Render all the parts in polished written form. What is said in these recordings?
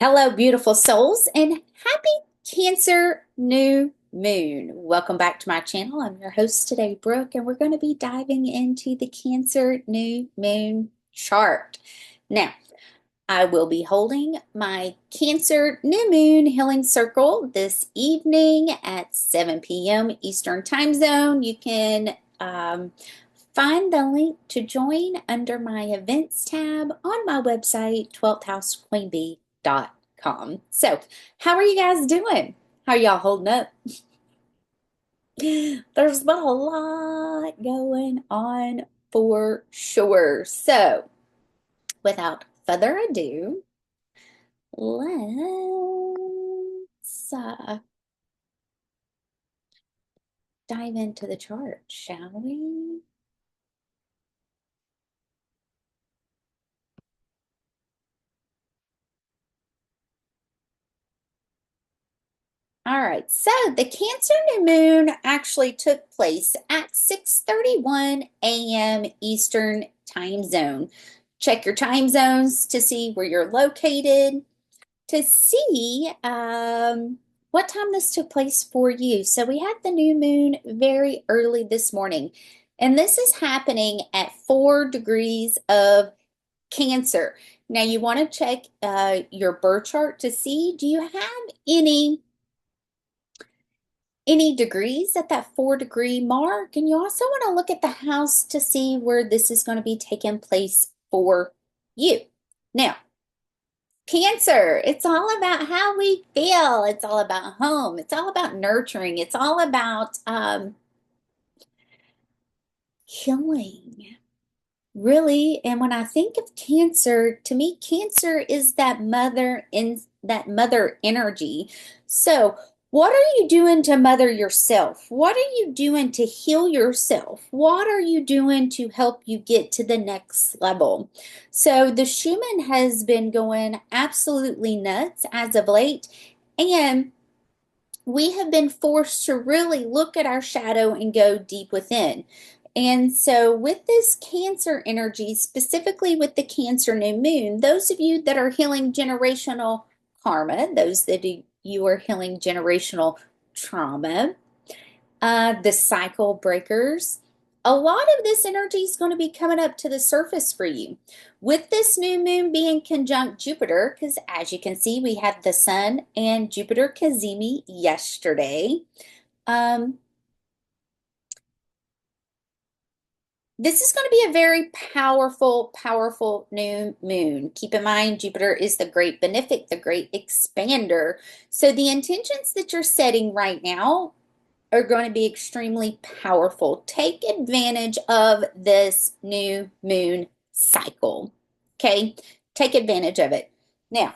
Hello, beautiful souls, and happy Cancer New Moon. Welcome back to my channel. I'm your host today, Brooke, and we're going to be diving into the Cancer New Moon chart. Now, I will be holding my Cancer New Moon Healing Circle this evening at 7 p.m. Eastern Time Zone. You can find the link to join under my events tab on my website, 12thHouseQueenBee.com. So, how are you guys doing? How are y'all holding up? There's been a lot going on for sure. So, without further ado, let's dive into the chart, shall we? All right, so the Cancer New Moon actually took place at 6:31 a.m. Eastern Time Zone. Check your time zones to see where you're located, to see what time this took place for you. So we had the new moon very early this morning, and this is happening at 4 degrees of Cancer. Now you want to check your birth chart to see, do you have any degrees at that 4-degree mark? And you also want to look at the house to see where this is going to be taking place for you. Now, Cancer, it's all about how we feel. It's all about home. It's all about nurturing. It's all about healing, really. And when I think of Cancer, to me, Cancer is that mother energy. So, what are you doing to mother yourself? What are you doing to heal yourself? What are you doing to help you get to the next level? So the Schumann has been going absolutely nuts as of late, and we have been forced to really look at our shadow and go deep within. And so with this Cancer energy, specifically with the Cancer new moon, those of you that are healing generational karma, those that you are healing generational trauma, the cycle breakers, a lot of this energy is going to be coming up to the surface for you. With this new moon being conjunct Jupiter, because as you can see, we had the Sun and Jupiter Cazimi yesterday. This is going to be a very powerful, powerful new moon. Keep in mind, Jupiter is the great benefic, the great expander. So the intentions that you're setting right now are going to be extremely powerful. Take advantage of this new moon cycle. Okay, take advantage of it. Now,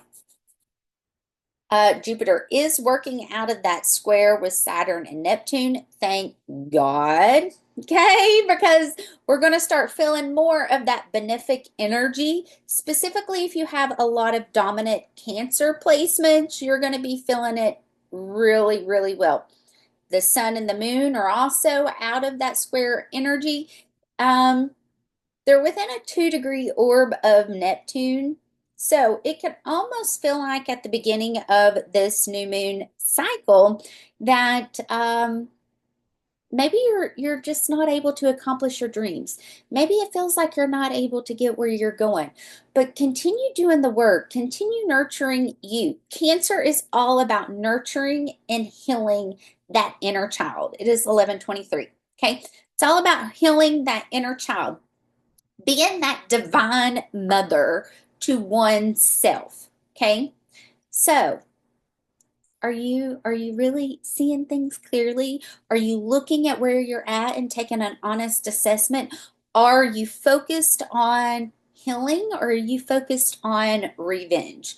Jupiter is working out of that square with Saturn and Neptune. Thank God. Okay, because we're going to start feeling more of that benefic energy. Specifically, if you have a lot of dominant Cancer placements, you're going to be feeling it really, really well. The Sun and the Moon are also out of that square energy. They're within a 2-degree orb of Neptune. So it can almost feel like at the beginning of this new moon cycle that maybe you're just not able to accomplish your dreams. Maybe it feels like you're not able to get where you're going. But continue doing the work. Continue nurturing you. Cancer is all about nurturing and healing that inner child. It is 11:23. Okay? It's all about healing that inner child, being that divine mother to oneself. Okay, so are you really seeing things clearly? Are you looking at where you're at and taking an honest assessment? Are you focused on healing, or are you focused on revenge?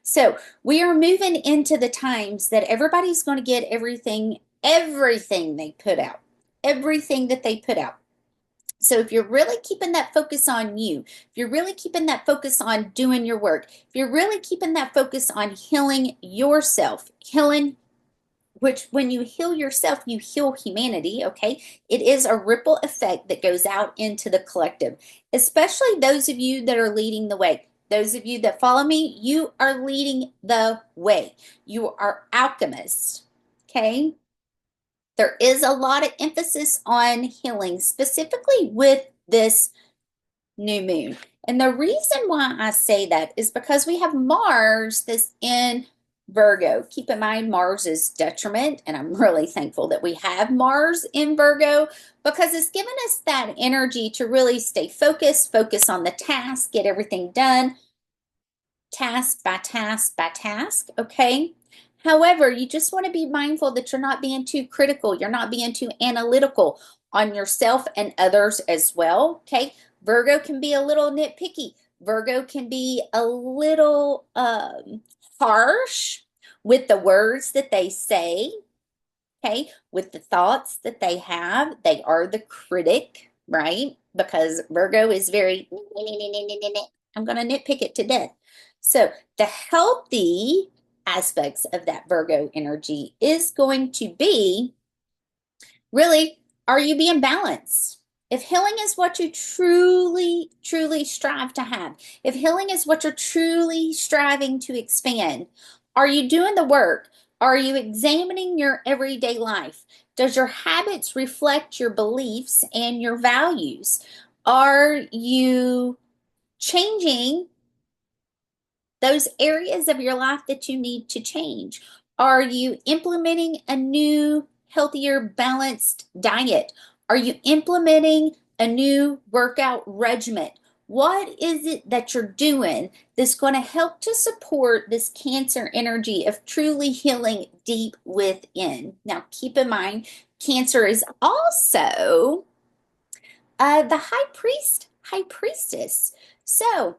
So we are moving into the times that everybody's going to get everything they put out, everything that they put out. So if you're really keeping that focus on you, if you're really keeping that focus on doing your work, if you're really keeping that focus on healing yourself, which when you heal yourself, you heal humanity, okay? It is a ripple effect that goes out into the collective, especially those of you that are leading the way. Those of you that follow me, you are leading the way. You are alchemists, okay? There is a lot of emphasis on healing, specifically with this new moon. And the reason why I say that is because we have Mars that's in Virgo. Keep in mind, Mars is detriment, and I'm really thankful that we have Mars in Virgo because it's given us that energy to really stay focused, focus on the task, get everything done, task by task by task, okay? However, you just want to be mindful that you're not being too critical. You're not being too analytical on yourself and others as well, okay? Virgo can be a little nitpicky. Virgo can be a little harsh with the words that they say, okay? With the thoughts that they have. They are the critic, right? Because Virgo is very, I'm going to nitpick it to death. So the healthy aspects of that Virgo energy is going to be really, are you being balanced? If healing is what you truly, truly strive to have, if healing is what you're truly striving to expand, are you doing the work? Are you examining your everyday life? Does your habits reflect your beliefs and your values? Are you changing those areas of your life that you need to change? Are you implementing a new, healthier, balanced diet? Are you implementing a new workout regimen? What is it that you're doing that's going to help to support this Cancer energy of truly healing deep within? Now, keep in mind, Cancer is also the high priest, high priestess. So,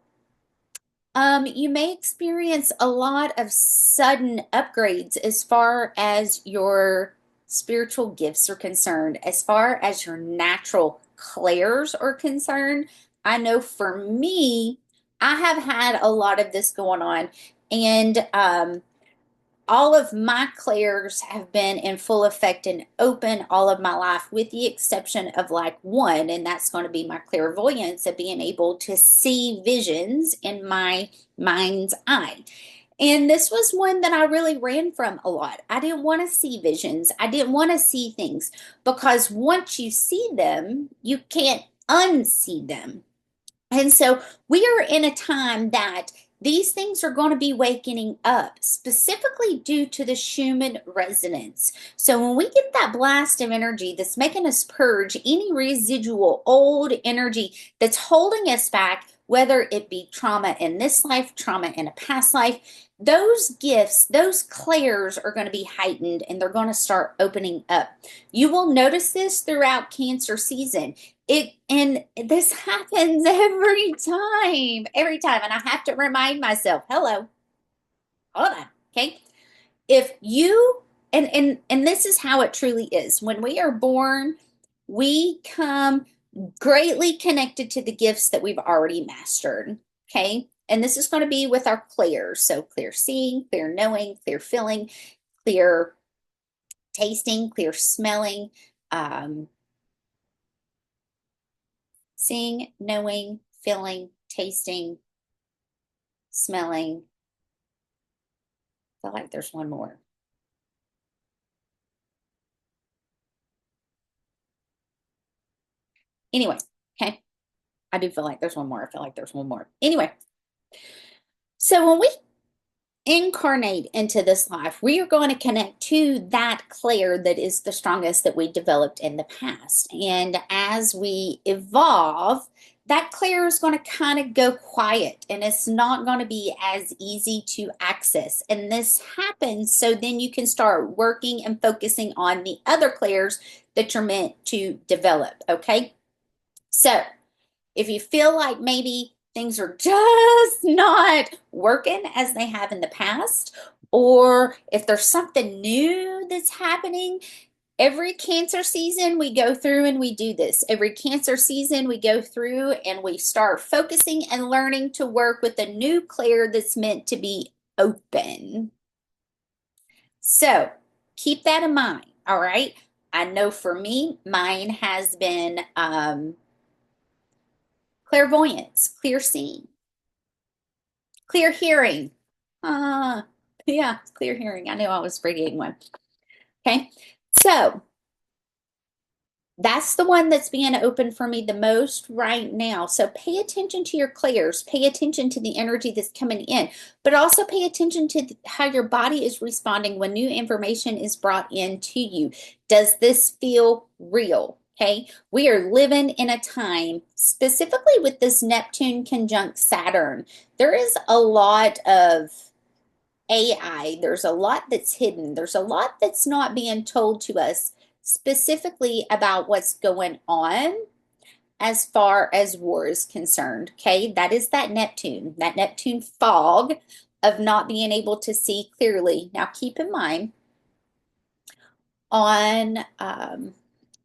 you may experience a lot of sudden upgrades as far as your spiritual gifts are concerned, as far as your natural clairs are concerned. I know for me, I have had a lot of this going on, and all of my clairs have been in full effect and open all of my life, with the exception of like one, and that's going to be my clairvoyance of being able to see visions in my mind's eye. And this was one that I really ran from a lot. I didn't want to see visions. I didn't want to see things because once you see them, you can't unsee them. And so we are in a time that these things are going to be wakening up, specifically due to the Schumann resonance. So when we get that blast of energy that's making us purge any residual old energy that's holding us back, whether it be trauma in this life, trauma in a past life, those gifts, those clairs are going to be heightened and they're going to start opening up. You will notice this throughout Cancer season. And this happens every time, and I have to remind myself, hello, hold on, okay? If you and this is how it truly is. When we are born, we come greatly connected to the gifts that we've already mastered, okay? And this is going to be with our clairs. So clear seeing, clear knowing, clear feeling, clear tasting, clear smelling, seeing, knowing, feeling, tasting, smelling. I feel like there's one more. Anyway, okay. I do feel like there's one more. I feel like there's one more. Anyway, so when we incarnate into this life, we are going to connect to that clair that is the strongest that we developed in the past. And as we evolve, that clair is going to kind of go quiet and it's not going to be as easy to access. And this happens so then you can start working and focusing on the other clairs that you're meant to develop. Okay. So if you feel like maybe things are just not working as they have in the past, or if there's something new that's happening, every Cancer season we go through and we do this. Every Cancer season we go through and we start focusing and learning to work with a new clair that's meant to be open. So keep that in mind, all right? I know for me, mine has been clairvoyance, clear seeing. Clear hearing. Yeah, clear hearing. I knew I was reading one. Okay, so that's the one that's being open for me the most right now. So pay attention to your clairs, pay attention to the energy that's coming in, but also pay attention to how your body is responding when new information is brought in to you. Does this feel real? Okay, we are living in a time, specifically with this Neptune conjunct Saturn. There is a lot of AI, there's a lot that's hidden, there's a lot that's not being told to us specifically about what's going on as far as war is concerned. Okay, that is that Neptune fog of not being able to see clearly. Now, keep in mind, on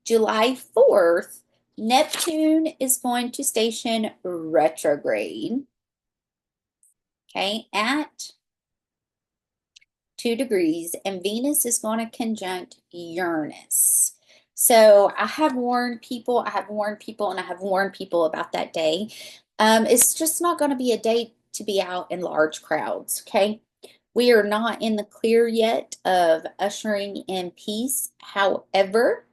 July 4th, Neptune is going to station retrograde, okay, at 2 degrees, and Venus is going to conjunct Uranus. So I have warned people, and I have warned people about that day. It's just not going to be a day to be out in large crowds, okay? We are not in the clear yet of ushering in peace. However,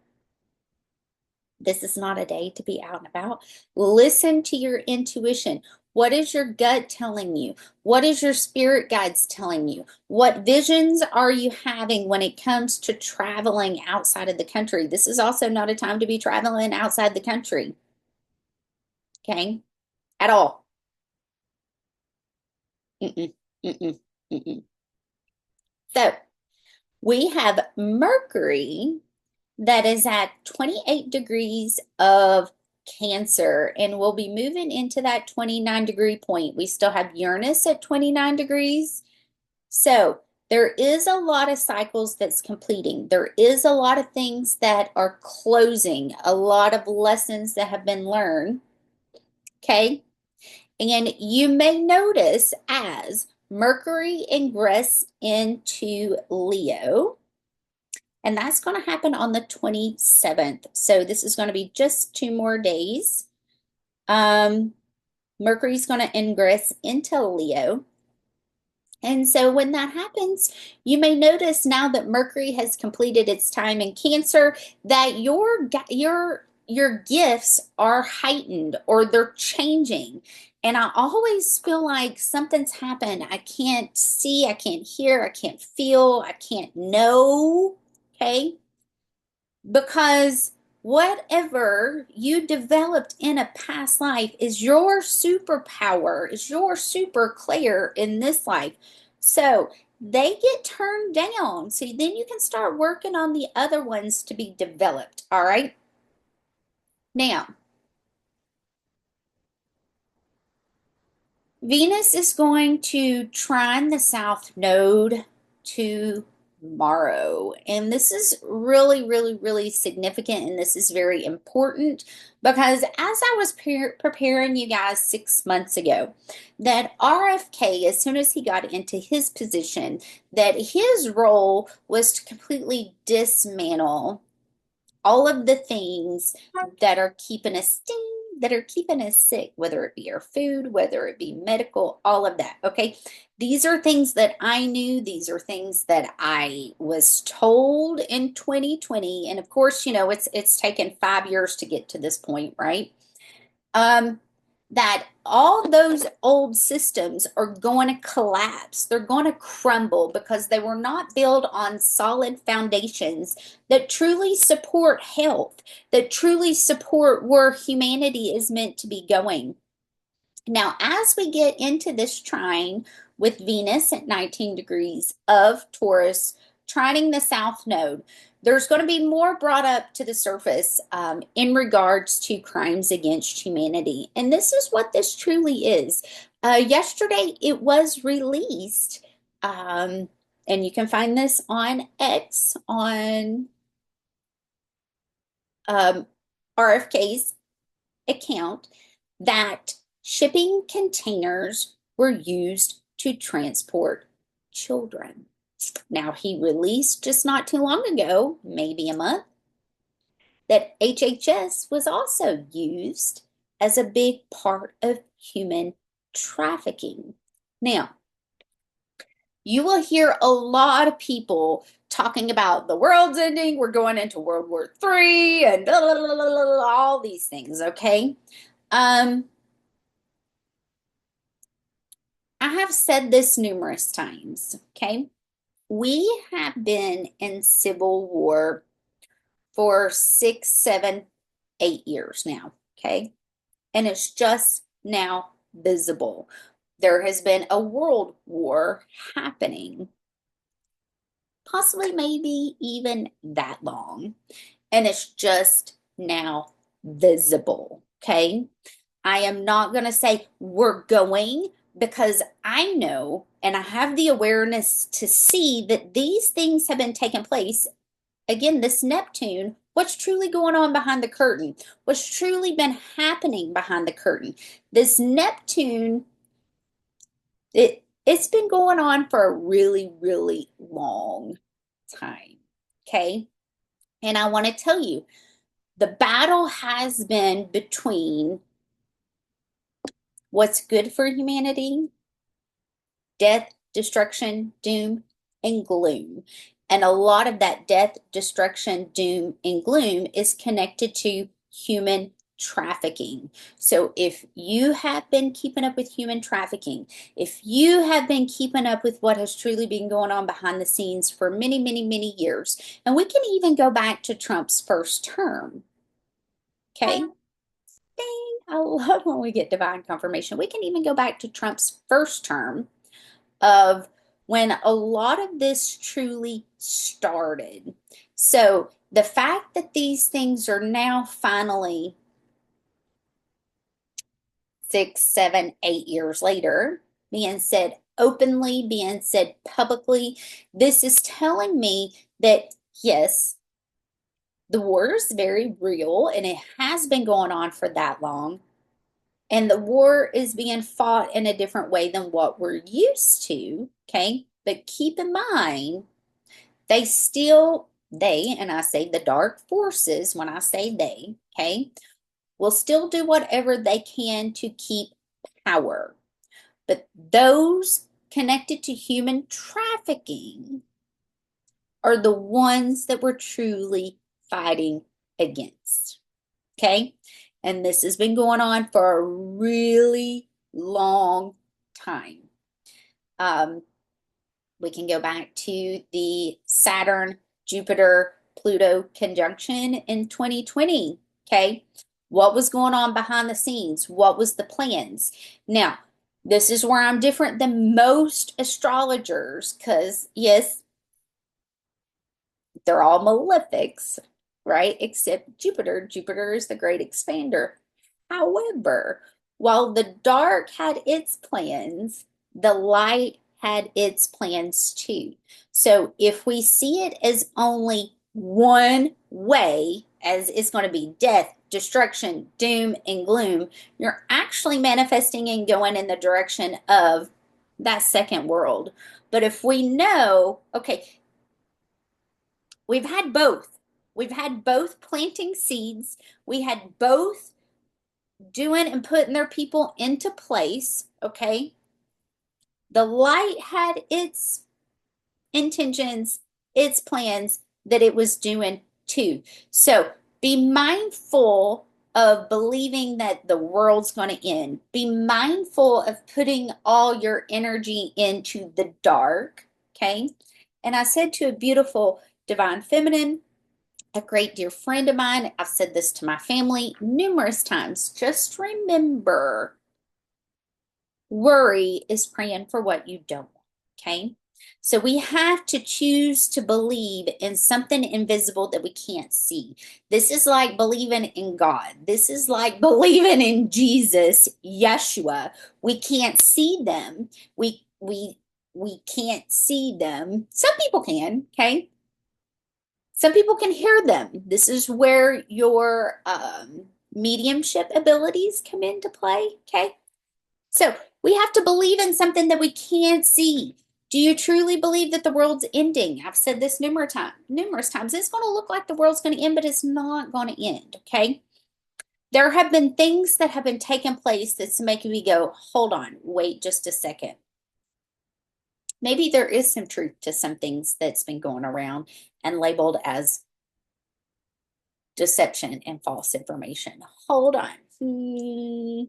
this is not a day to be out and about. Listen to your intuition. What is your gut telling you? What is your spirit guides telling you? What visions are you having when it comes to traveling outside of the country? This is also not a time to be traveling outside the country, okay? At all. Mm-mm, mm-mm, mm-mm. So we have Mercury that is at 28 degrees of Cancer, and we'll be moving into that 29-degree point. We still have Uranus at 29 degrees. So there is a lot of cycles that's completing. There is a lot of things that are closing, a lot of lessons that have been learned. Okay. And you may notice as Mercury ingress into Leo, and that's going to happen on the 27th. So this is going to be just 2 more days. Mercury's going to ingress into Leo. And so when that happens, you may notice now that Mercury has completed its time in Cancer that your gifts are heightened or they're changing. And I always feel like something's happened. I can't see, I can't hear, I can't feel, I can't know. Okay? Because whatever you developed in a past life is your superpower, is your super clear in this life. So they get turned down. So then you can start working on the other ones to be developed. All right. Now, Venus is going to trine the South Node tomorrow. And this is really, really, really significant. And this is very important because as I was preparing you guys 6 months ago, that RFK, as soon as he got into his position, that his role was to completely dismantle all of the things that are keeping us that are keeping us sick, whether it be our food, whether it be medical, all of that. Okay. These are things that I knew. These are things that I was told in 2020. And of course, it's taken 5 years to get to this point, right? That all those old systems are going to collapse. They're going to crumble because they were not built on solid foundations that truly support health, that truly support where humanity is meant to be going. Now, as we get into this trine with Venus at 19 degrees of Taurus, trining the South Node, there's going to be more brought up to the surface in regards to crimes against humanity. And this is what this truly is. Yesterday, it was released, and you can find this on X, on RFK's account, that shipping containers were used to transport children. Now, he released just not too long ago, maybe a month, that HHS was also used as a big part of human trafficking. Now, you will hear a lot of people talking about the world's ending, we're going into World War III, and blah, blah, blah, blah, blah, all these things, okay? I have said this numerous times, okay? We have been in civil war for 6, 7, 8 years now, okay? And it's just now visible. There has been a world war happening, possibly maybe even that long, and it's just now visible, okay? I am not going to say we're going, because I know and I have the awareness to see that these things have been taking place. Again, this Neptune, what's truly going on behind the curtain, what's truly been happening behind the curtain. This Neptune, it's been going on for a really, really long time, okay? And I want to tell you, the battle has been between what's good for humanity, death, destruction, doom, and gloom. And a lot of that death, destruction, doom, and gloom is connected to human trafficking. So if you have been keeping up with human trafficking, if you have been keeping up with what has truly been going on behind the scenes for many, many, many years, and we can even go back to Trump's first term, okay? Dang, I love when we get divine confirmation. We can even go back to Trump's first term of when a lot of this truly started. So the fact that these things are now finally 6, 7, 8 years later being said openly, being said publicly, this is telling me that yes, the war is very real and it has been going on for that long. And the war is being fought in a different way than what we're used to, okay? But keep in mind, and I say the dark forces when I say they, okay, will still do whatever they can to keep power. But those connected to human trafficking are the ones that we're truly fighting against, okay? And this has been going on for a really long time. We can go back to the Saturn, Jupiter, Pluto conjunction in 2020. Okay. What was going on behind the scenes? What was the plans? Now, this is where I'm different than most astrologers because, yes, they're all malefics, right? Except Jupiter. Jupiter is the great expander. However, while the dark had its plans, the light had its plans too. So if we see it as only one way, as it's going to be death, destruction, doom, and gloom, you're actually manifesting and going in the direction of that second world. But if we know, okay, we've had both. We've had both planting seeds. We had both doing and putting their people into place, okay? The light had its intentions, its plans that it was doing too. So be mindful of believing that the world's going to end. Be mindful of putting all your energy into the dark, okay? And I said to a beautiful divine feminine, a great dear friend of mine, I've said this to my family numerous times, just remember, worry is praying for what you don't want, okay? So we have to choose to believe in something invisible that we can't see. This is like believing in God. This is like believing in Jesus, Yeshua. We can't see them. We can't see them. Some people can, okay? Some people can hear them. This is where your mediumship abilities come into play, okay? So we have to believe in something that we can't see. Do you truly believe that the world's ending? I've said this numerous times. It's going to look like the world's going to end, but it's not going to end, okay? There have been things that have been taking place that's making me go, hold on, wait just a second. maybe there is some truth to some things that's been going around and labeled as deception and false information. Hold on.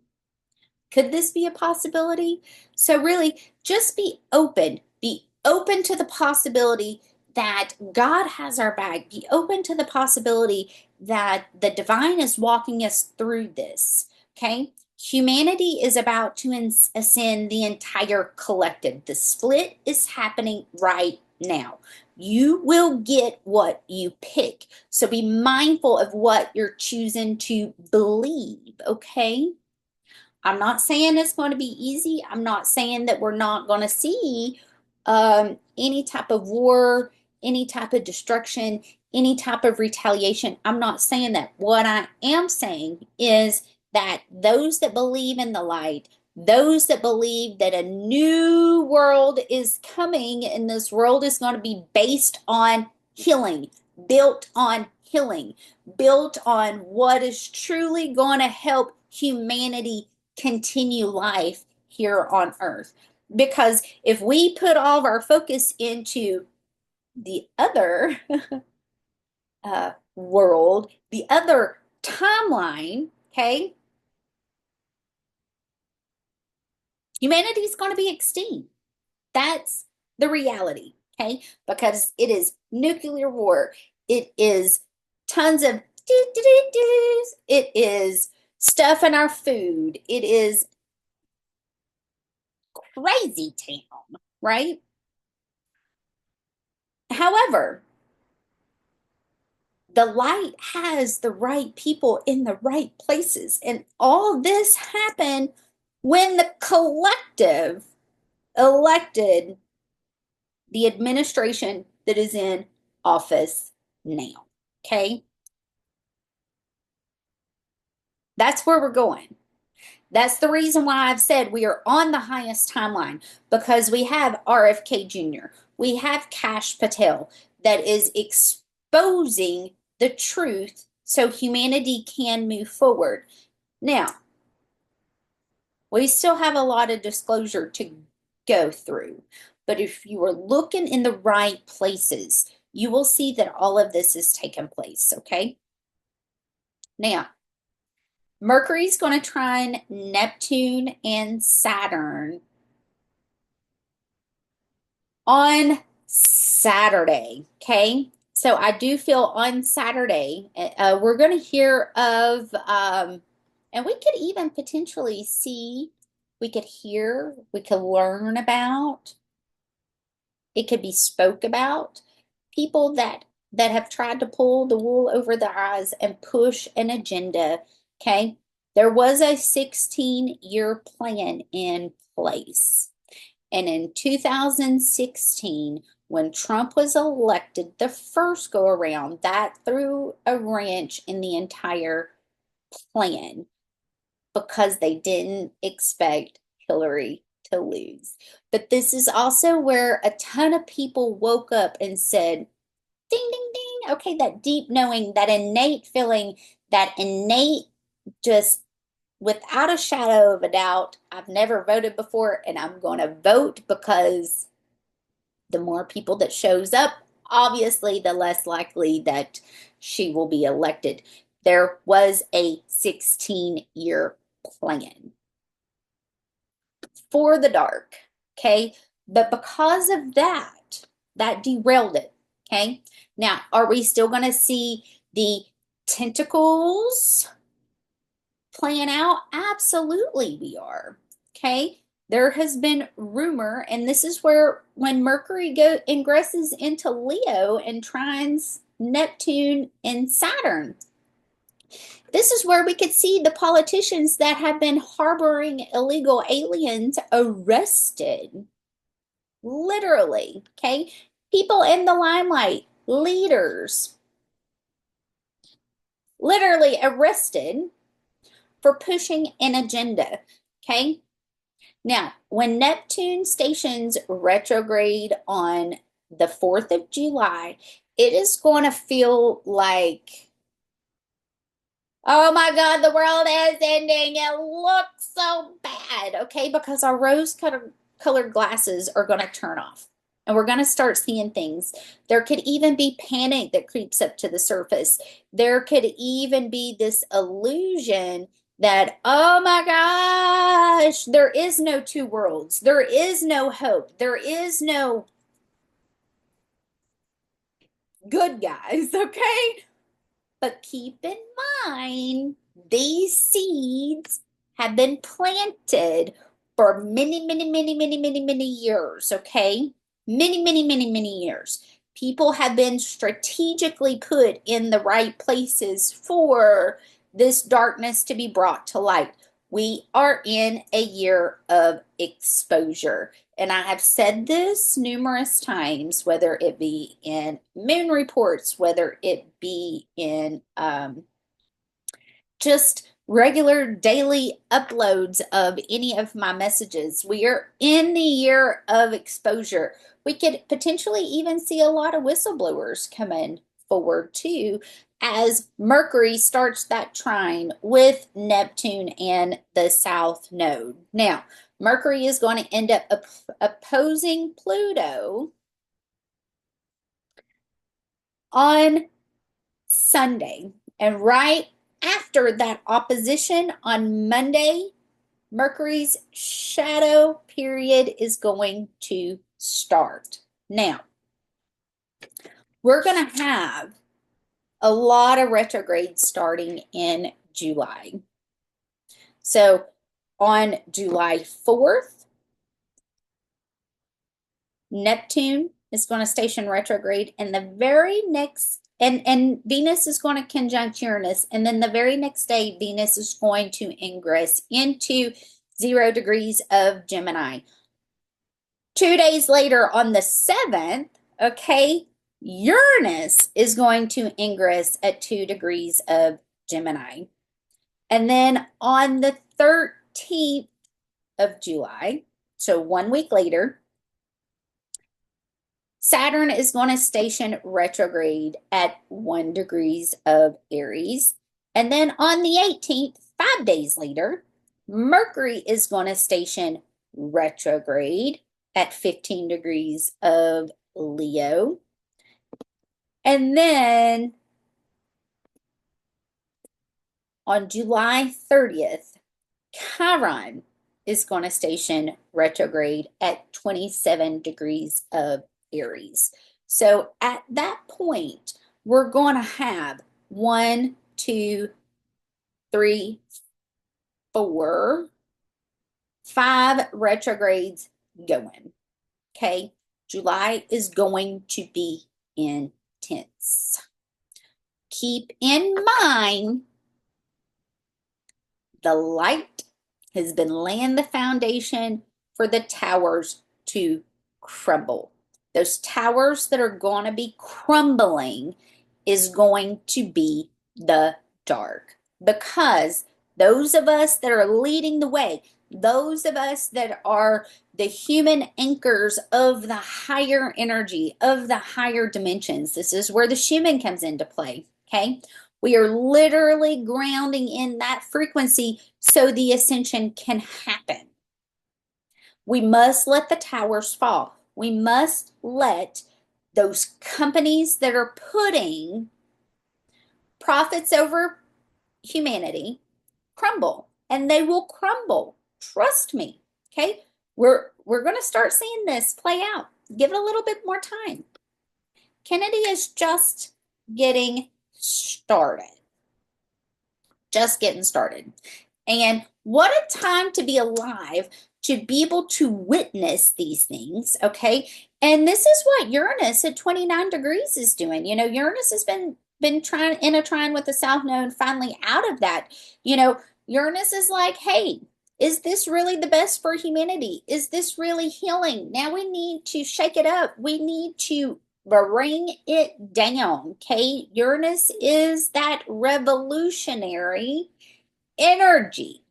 Could this be a possibility? So really, just be open. Be open to the possibility that God has our back. Be open to the possibility that the divine is walking us through this. Okay? Humanity is about to ascend the entire collective. The split is happening right now. You will get what you pick. So be mindful of what you're choosing to believe. Okay? I'm not saying it's going to be easy. I'm not saying that we're not going to see any type of war, any type of destruction, any type of retaliation. I'm not saying that. What I am saying is that those that believe in the light, those that believe that a new world is coming and this world is going to be based on healing, built on healing, built on what is truly going to help humanity continue life here on earth. Because if we put all of our focus into the other world, the other timeline, okay, humanity is going to be extinct. That's the reality, okay, because it is nuclear war. It is tons of it is stuff in our food. It is crazy town, right? However, the light has the right people in the right places. And all this happened when the collective elected the administration that is in office now. Okay? That's where we're going. That's the reason why I've said we are on the highest timeline, because we have RFK Jr., we have Kash Patel that is exposing the truth so humanity can move forward. Now, we still have a lot of disclosure to go through, but if you are looking in the right places, you will see that all of this is taking place, okay? Now, Mercury's going to trine Neptune and Saturn on Saturday, okay? So I do feel on Saturday, we're going to hear of, and we could even potentially see, we could hear, we could learn about, it could be spoke about, people that have tried to pull the wool over their eyes and push an agenda, okay? There was a 16-year plan in place. And in 2016, when Trump was elected the first go around, that threw a wrench in the entire plan because they didn't expect Hillary to lose. But this is also where a ton of people woke up and said, ding, ding, ding. Okay, that deep knowing, that innate feeling, that innate just without a shadow of a doubt, I've never voted before and I'm going to vote, because the more people that shows up, obviously, the less likely that she will be elected. There was a 16-year plan for the dark, okay? But because of that, that derailed it, okay? Now, are we still going to see the tentacles playing out? Absolutely, we are, okay? There has been rumor, and this is where when Mercury ingresses into Leo and trines Neptune and Saturn, this is where we could see the politicians that have been harboring illegal aliens arrested. Literally, okay? People in the limelight, leaders, literally arrested for pushing an agenda, okay? Now, when Neptune stations retrograde on the 4th of July, it is going to feel like, oh my God, the world is ending. It looks so bad, okay? Because our rose-colored colored glasses are going to turn off. And we're going to start seeing things. There could even be panic that creeps up to the surface. There could even be this illusion that, oh my gosh, there is no two worlds. There is no hope. There is no good guys, okay? But keep in mind, these seeds have been planted for many, many, many, many, many, many years, okay? Many, many, many, many years. People have been strategically put in the right places for this darkness to be brought to light. We are in a year of exposure. And I have said this numerous times, whether it be in moon reports, whether it be in just regular daily uploads of any of my messages. We are in the year of exposure. We could potentially even see a lot of whistleblowers coming forward too, as Mercury starts that trine with Neptune and the South Node. Now, Mercury is going to end up opposing Pluto on Sunday. And right after that opposition on Monday, Mercury's shadow period is going to start. Now, we're going to have a lot of retrogrades starting in July. So on July 4th, Neptune is going to station retrograde, and the very next and Venus is going to conjunct Uranus, and then the very next day Venus is going to ingress into 0 degrees of Gemini. 2 days later on the 7th, okay, Uranus is going to ingress at 2 degrees of Gemini. And then on the 13th of July, so 1 week later, Saturn is going to station retrograde at 1 degrees of Aries. And then on the 18th, 5 days later, Mercury is going to station retrograde at 15 degrees of Leo. And then on July 30th, Chiron is going to station retrograde at 27 degrees of Aries. So at that point, we're going to have 1, 2, 3, 4, 5 retrogrades going. Okay, July is going to be intense. Keep in mind, the light has been laying the foundation for the towers to crumble. Those towers that are going to be crumbling is going to be the dark, because those of us that are leading the way, those of us that are the human anchors of the higher energy, of the higher dimensions, this is where the shaman comes into play, okay? We are literally grounding in that frequency so the ascension can happen. We must let the towers fall. We must let those companies that are putting profits over humanity crumble, and they will crumble. Trust me. Okay? We're going to start seeing this play out. Give it a little bit more time. Kennedy is just getting started. Just getting started. And what a time to be alive, to be able to witness these things, okay? And this is what Uranus at 29 degrees is doing. You know, Uranus has been trying in a trine with the South Node, finally out of that. You know, Uranus is like, hey, is this really the best for humanity? Is this really healing? Now we need to shake it up. We need to bring it down, okay? Uranus is that revolutionary energy.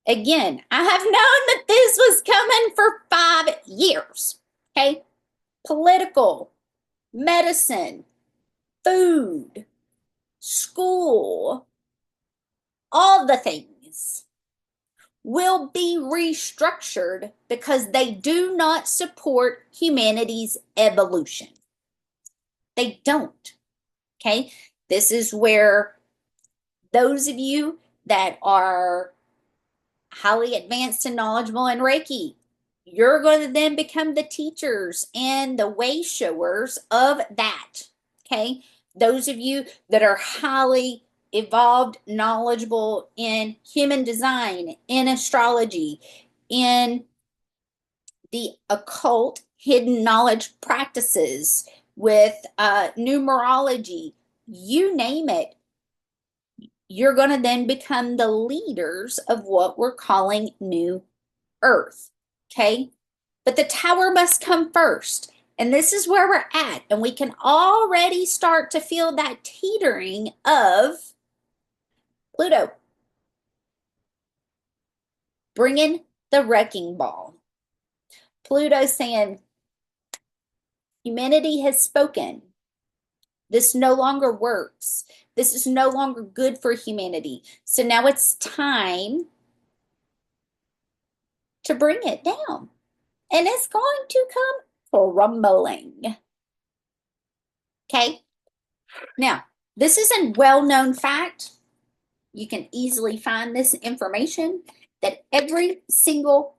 Again, I have known that this was coming for 5 years, okay? Political, medicine, food, school, all the things. will be restructured because they do not support humanity's evolution. They don't. Okay. This is where those of you that are highly advanced and knowledgeable in Reiki, you're going to then become the teachers and the way showers of that. Okay. Those of you that are highly evolved, knowledgeable in human design, in astrology, in the occult, hidden knowledge practices, with numerology, you name it, you're going to then become the leaders of what we're calling New Earth. Okay. But the tower must come first. And this is where we're at. And we can already start to feel that teetering of Pluto bringing the wrecking ball. Pluto saying, humanity has spoken. This no longer works. This is no longer good for humanity. So now it's time to bring it down. And it's going to come crumbling. Okay. Now, this is a well-known fact. You can easily find this information that every single,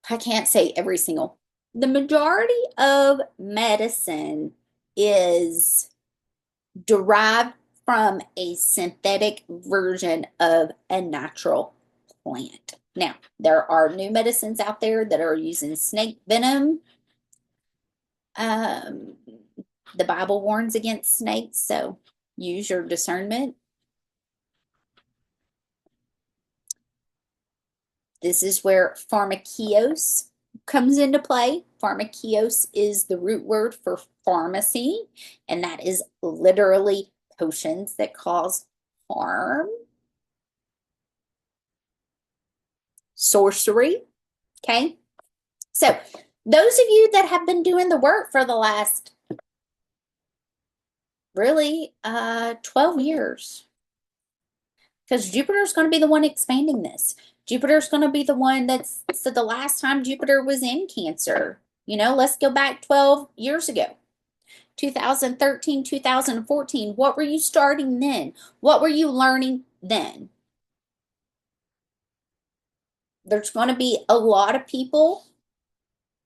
I can't say every single, the majority of medicine is derived from a synthetic version of a natural plant. Now, there are new medicines out there that are using snake venom. The Bible warns against snakes, so use your discernment. This is where pharmakios comes into play. Pharmakios is the root word for pharmacy, and that is literally potions that cause harm. Sorcery, okay? So those of you that have been doing the work for the last really 12 years, because Jupiter is going to be the one expanding this. Jupiter is going to be the one that's, so the last time Jupiter was in Cancer, you know, let's go back 12 years ago. 2013, 2014, what were you starting then? What were you learning then? There's going to be a lot of people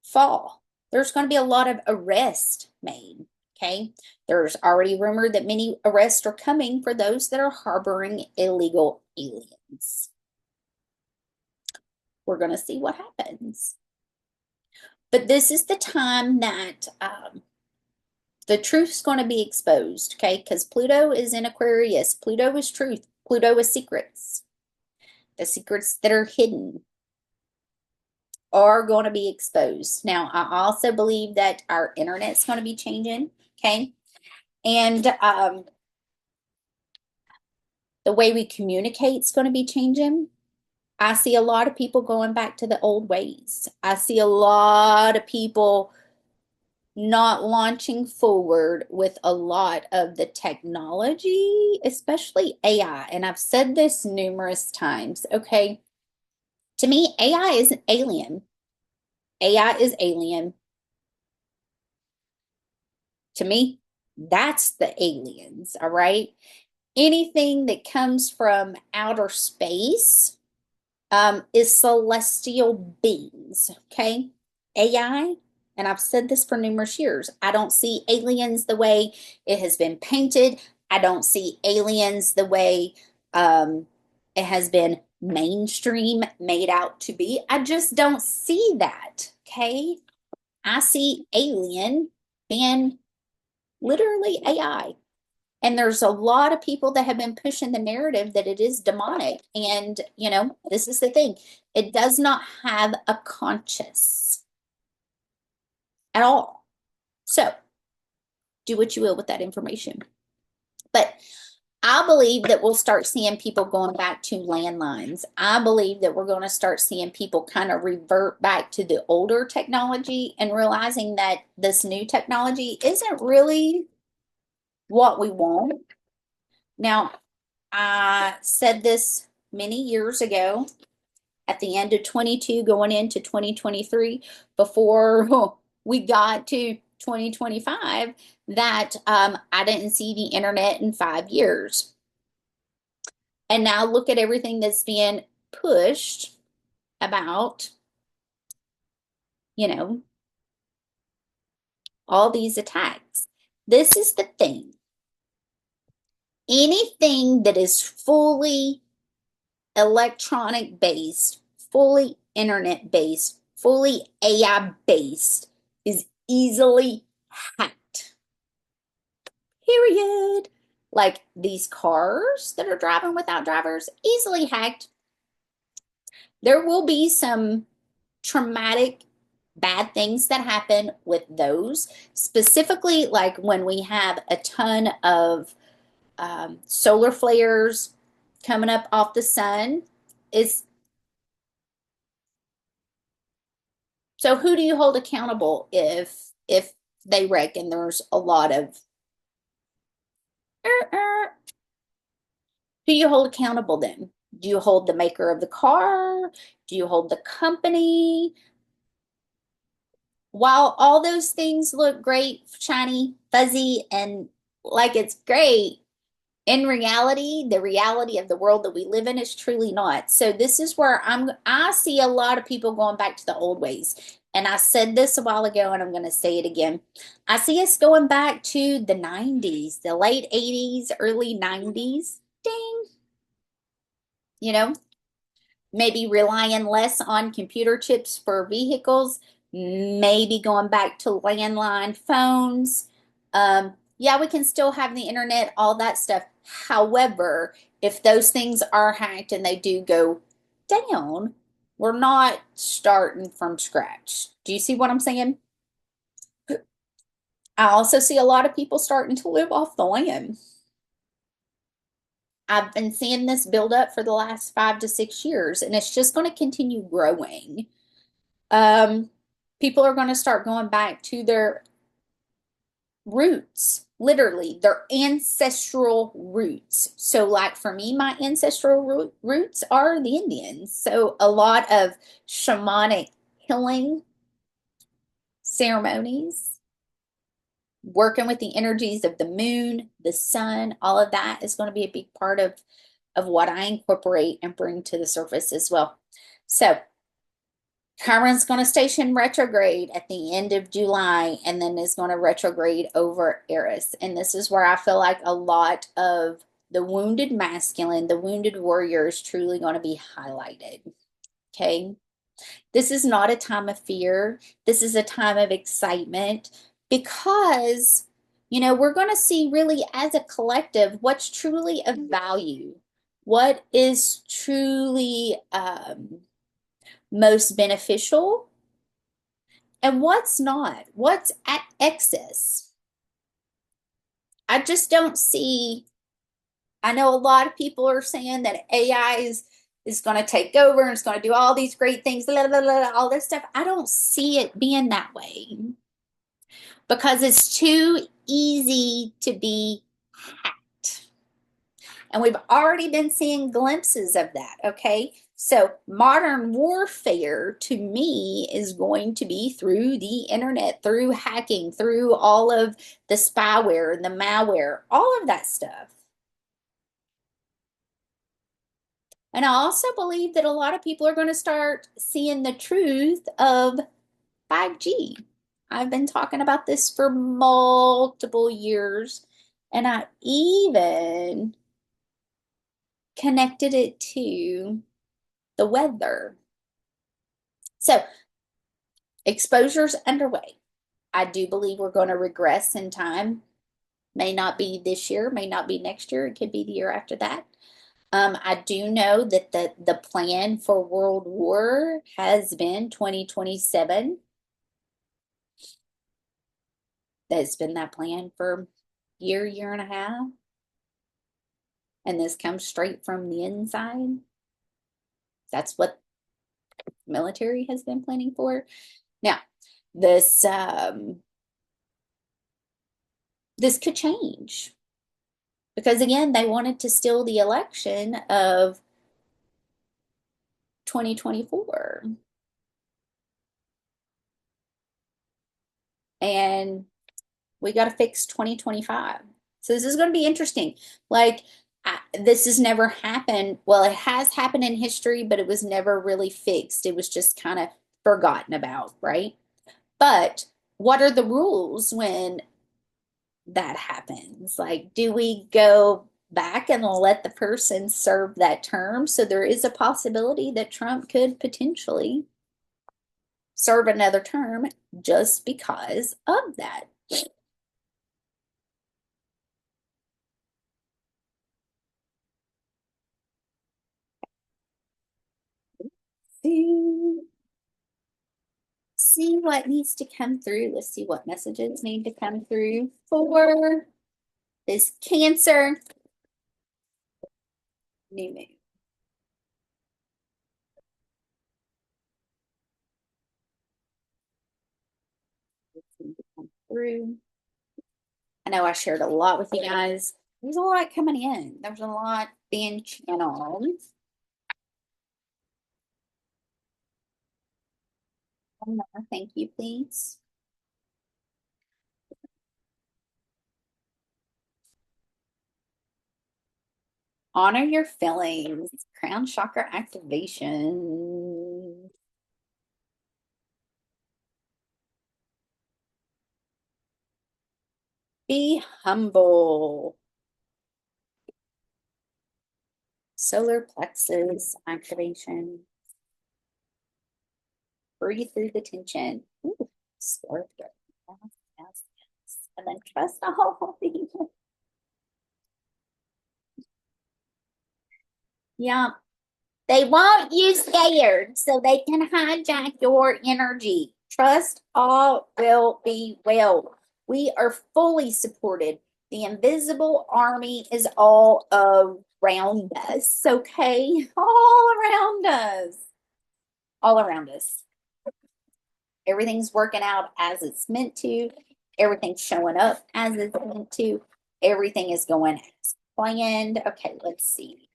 fall. There's going to be a lot of arrests made, okay? There's already rumor that many arrests are coming for those that are harboring illegal aliens. We're going to see what happens. But this is the time that the truth's going to be exposed, okay? Because Pluto is in Aquarius. Pluto is truth. Pluto is secrets. The secrets that are hidden are going to be exposed. Now, I also believe that our internet's going to be changing, okay? And the way we communicate is going to be changing. I see a lot of people going back to the old ways. I see a lot of people not launching forward with a lot of the technology, especially AI. And I've said this numerous times, okay? To me, AI is an alien. AI is alien. To me, that's the aliens, all right? Anything that comes from outer space is celestial beings, okay? AI, and I've said this for numerous years, I don't see aliens the way it has been painted. I don't see aliens the way it has been mainstream made out to be. I just don't see that, okay? I see alien being literally AI. And there's a lot of people that have been pushing the narrative that it is demonic. And, you know, this is the thing. It does not have a conscience at all. So do what you will with that information. But I believe that we'll start seeing people going back to landlines. I believe that we're going to start seeing people kind of revert back to the older technology and realizing that this new technology isn't really what we want. Now, I said this many years ago at the end of 22 going into 2023 before we got to 2025 that I didn't see the internet in 5 years. And now look at everything that's being pushed about, you know, all these attacks. This is the thing. Anything that is fully electronic based, fully internet based, fully AI based is easily hacked. Period. Like these cars that are driving without drivers, easily hacked. There will be some traumatic bad things that happen with those, specifically like when we have a ton of solar flares coming up off the sun. Is so who do you hold accountable if they wreck and there's a lot of who do you hold accountable then? Do you hold the maker of the car? Do you hold the company? While all those things look great, shiny, fuzzy, and like it's great, in reality, the reality of the world that we live in is truly not. So this is where I see a lot of people going back to the old ways. And I said this a while ago, and I'm going to say it again. I see us going back to the 90s, the late 80s, early 90s. Ding. You know, maybe relying less on computer chips for vehicles, maybe going back to landline phones. Yeah, we can still have the internet, all that stuff. However, if those things are hacked and they do go down, we're not starting from scratch. Do you see what I'm saying? I also see a lot of people starting to live off the land. I've been seeing this build up for the last 5 to 6 years, and it's just going to continue growing. Um, People are going to start going back to their roots, literally their ancestral roots. So, like for me, my ancestral roots are the Indians. So, a lot of shamanic healing ceremonies, working with the energies of the moon, the sun, all of that is going to be a big part of what I incorporate and bring to the surface as well. So, Chiron's going to station retrograde at the end of July and then is going to retrograde over Eris. And this is where I feel like a lot of the wounded masculine, the wounded warrior is truly going to be highlighted. Okay. This is not a time of fear. This is a time of excitement because, we're going to see really as a collective what's truly of value, what is truly most beneficial, and what's not, what's at excess. I just don't see, I know a lot of people are saying that AI is going to take over and it's going to do all these great things, blah, blah, blah, all this stuff. I don't see it being that way because it's too easy to be hacked. And we've already been seeing glimpses of that, okay? So modern warfare to me is going to be through the internet, through hacking, through all of the spyware and the malware, all of that stuff. And I also believe that a lot of people are going to start seeing the truth of 5G. I've been talking about this for multiple years, and I even connected it to the weather. So, exposure's underway. I do believe we're going to regress in time. May not be this year, may not be next year. It could be the year after that. I do know that the plan for World War has been 2027. That's been that plan for year and a half. And this comes straight from the inside. That's what military has been planning for. Now, this this could change. Because again, they wanted to steal the election of 2024. And we got to fix 2025. So this is going to be interesting. Like, this has never happened. Well, it has happened in history, but it was never really fixed. It was just kind of forgotten about, right? But what are the rules when that happens? Like, do we go back and let the person serve that term? So there is a possibility that Trump could potentially serve another term just because of that. See what needs to come through. Let's see what messages need to come through for this Cancer new moon. Need to come through. I know I shared a lot with you guys. There's a lot coming in. There's a lot being channeled. One more, thank you, please. Honor your feelings. Crown chakra activation. Be humble. Solar plexus activation. Breathe through the tension. Ooh, slow it. Yes, yes, yes. And then trust all the. Yeah. They want you scared so they can hijack your energy. Trust all will be well. We are fully supported. The invisible army is all around us, okay? All around us. All around us. Everything's working out as it's meant to. Everything's showing up as it's meant to. Everything is going as planned. Okay, let's see.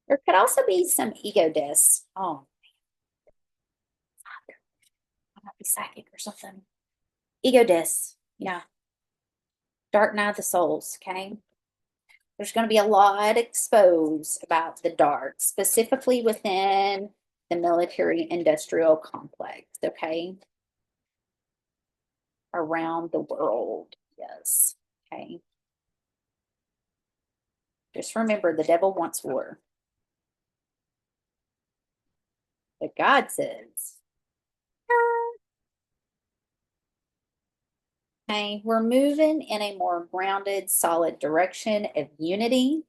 There could also be some ego deaths. Oh, I might be psychic or something. Ego deaths. Yeah. Dark night of the souls. Okay. There's going to be a lot exposed about the dark, specifically within the military industrial complex. Okay. Around the world. Yes. Okay. Just remember the devil wants war. But God says, okay, we're moving in a more grounded, solid direction of unity.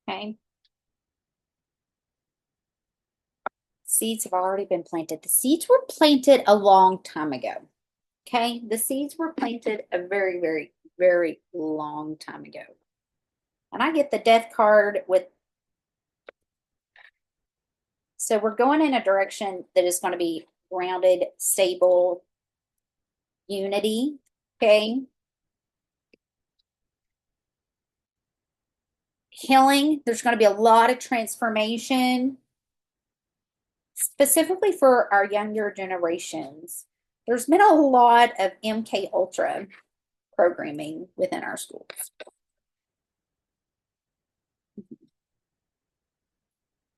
Okay. Seeds have already been planted. The seeds were planted a long time ago. Okay. The seeds were planted a very, very, very long time ago. And I get the death card with, so we're going in a direction that is going to be grounded, stable, unity. Okay. Healing. There's going to be a lot of transformation, specifically for our younger generations. There's been a lot of MK Ultra programming within our schools.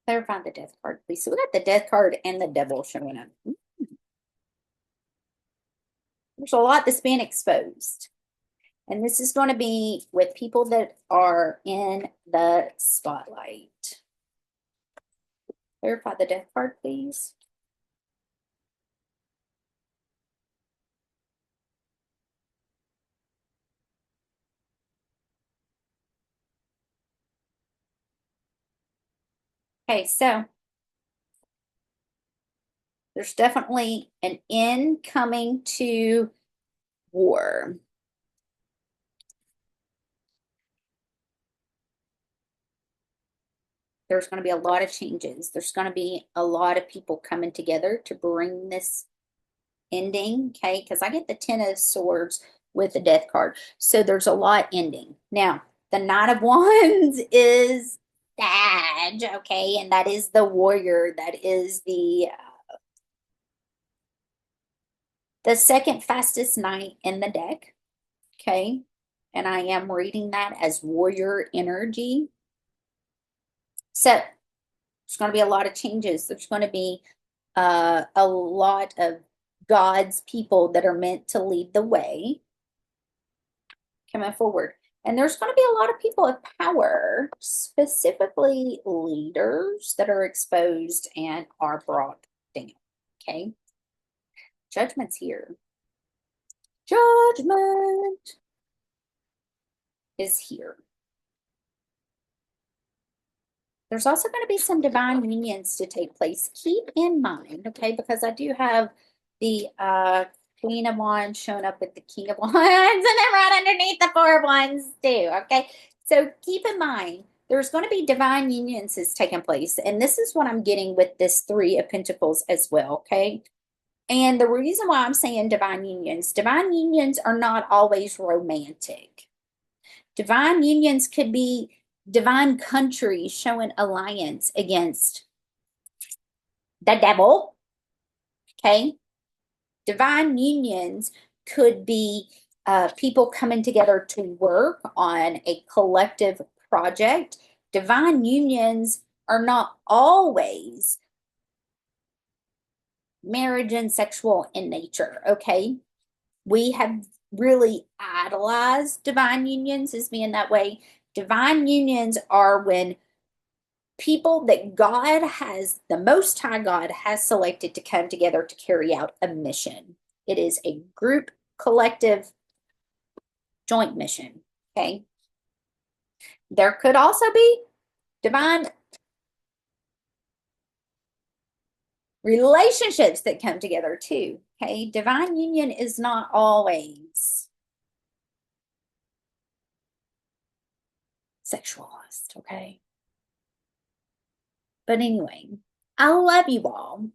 Clarify the death card, please. So we got the death card and the devil showing up. There's a lot that's being exposed. And this is going to be with people that are in the spotlight. Clarify the death card, please. Okay, so There's definitely an end coming to war. There's going to be a lot of changes. There's going to be a lot of people coming together to bring this ending, okay? Because I get the Ten of Swords with the Death card. So there's a lot ending. Now, the Knight of Wands is Sag, okay? And that is the warrior. That is the second fastest knight in the deck, okay? And I am reading that as warrior energy. So there's going to be a lot of changes. There's going to be a lot of God's people that are meant to lead the way coming forward. And there's going to be a lot of people of power, specifically leaders that are exposed and are brought down. Okay. Judgment's here. Judgment is here. There's also going to be some divine unions to take place. Keep in mind, okay, because I do have the Queen of Wands showing up with the King of Wands and then right underneath the Four of Wands too, okay? So keep in mind, there's going to be divine unions that's taking place. And this is what I'm getting with this Three of Pentacles as well, okay? And the reason why I'm saying divine unions are not always romantic. Divine unions could be divine countries showing alliance against the devil, okay? Divine unions could be people coming together to work on a collective project. Divine unions are not always marriage and sexual in nature, okay? We have really idolized divine unions as being that way. Divine unions are when people that God has, the Most High God has selected to come together to carry out a mission. It is a group, collective, joint mission, okay? There could also be divine relationships that come together too, okay? Divine union is not always sexualized, okay? But anyway, I love you all.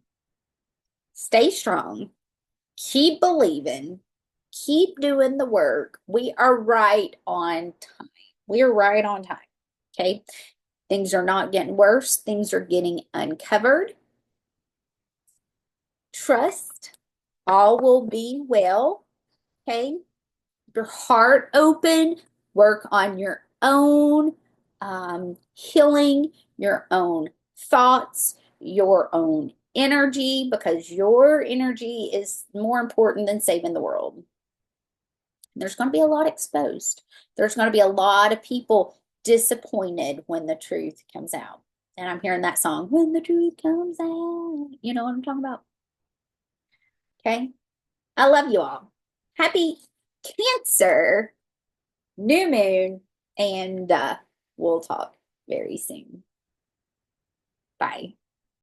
Stay strong. Keep believing. Keep doing the work. We are right on time. We are right on time. Okay. Things are not getting worse. Things are getting uncovered. Trust. All will be well. Okay. Your heart open. Work on your own healing, your own thoughts, your own energy, because your energy is more important than saving the world. There's going to be a lot exposed. There's going to be a lot of people disappointed when the truth comes out. And I'm hearing that song, when the truth comes out. You know what I'm talking about? Okay. I love you all. Happy Cancer, new moon, and we'll talk very soon. Bye.